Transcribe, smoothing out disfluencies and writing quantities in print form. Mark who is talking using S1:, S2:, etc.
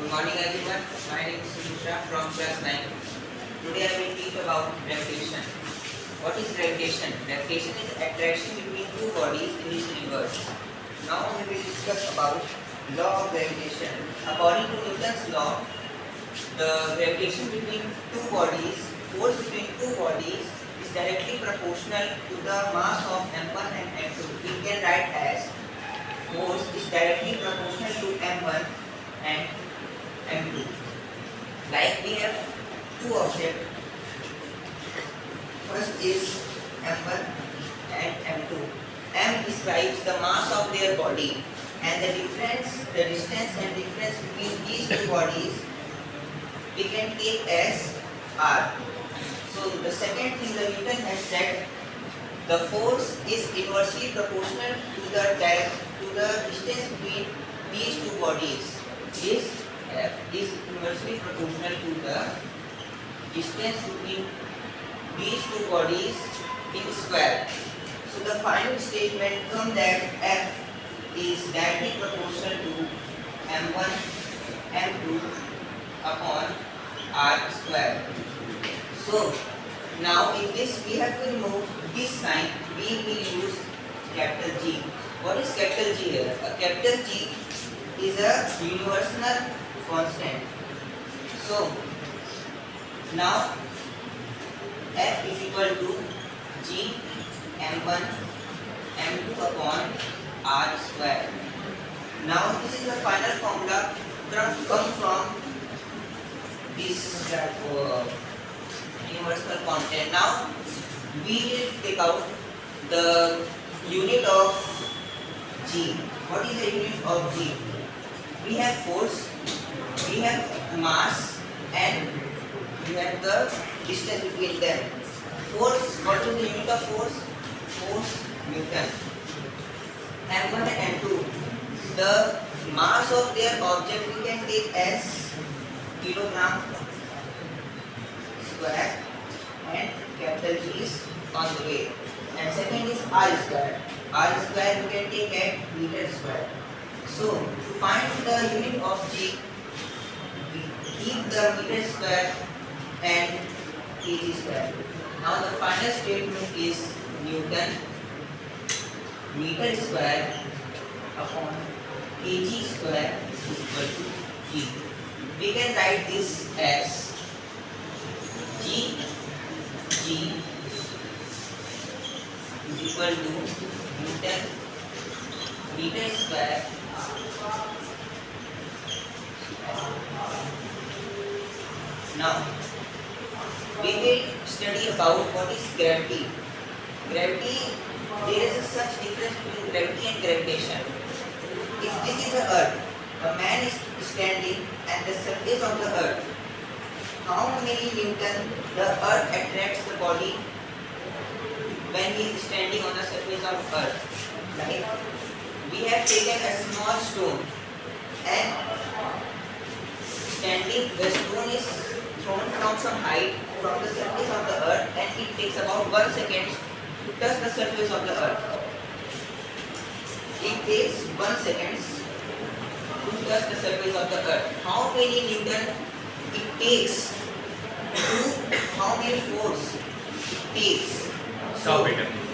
S1: Good morning everyone. My name is Sushra from class 9. Today I will teach about gravitation. What is gravitation? Gravitation is attraction between two bodies in this universe. Now we will discuss about law of gravitation. According to Newton's law, the gravitation between two bodies, force between two bodies is directly proportional to the mass of m1 and m2. We can write as force is directly proportional to m1 and m2. Like we have two objects. First is m1 and m2. M describes the mass of their body, and the distance and difference between these two bodies we can take as r. So the second thing that Newton has said, the force is inversely proportional to the distance between these two bodies. This F is inversely proportional to the distance between these two bodies in square. So the final statement comes that F is directly proportional to m1 m2 upon r square. So now in this we have to remove this sign. We will use capital G. What is capital G here? A capital G is a universal constant. So now F is equal to G m1 m2 upon r square. Now this is the final formula come from this universal constant. Now we will take out the unit of G. What is the unit of G? We have force, we have mass, and we have the distance between them. Force, what is the unit of force? Force Newton. M1 and M2. The mass of their object we can take as kilogram square, and capital G is on the way. And second is R square. R square we can take at meter square. So to find the unit of G, we keep the meter square and kg square. Now the final statement is Newton meter square upon kg square is equal to G. We can write this as G is equal to Newton meter square Now, we will study about what is gravity. Gravity, there is such difference between gravity and gravitation. If this is the earth, a man is standing at the surface of the earth. How many Newton the earth attracts the body when he is standing on the surface of earth? Like, we have taken a small stone and standing, the stone is thrown from some height from the surface of the earth, and it takes about 1 second to touch the surface of the earth. It takes 1 second to touch the surface of the earth. How many Newton it takes to, how many force it takes?
S2: Stop it.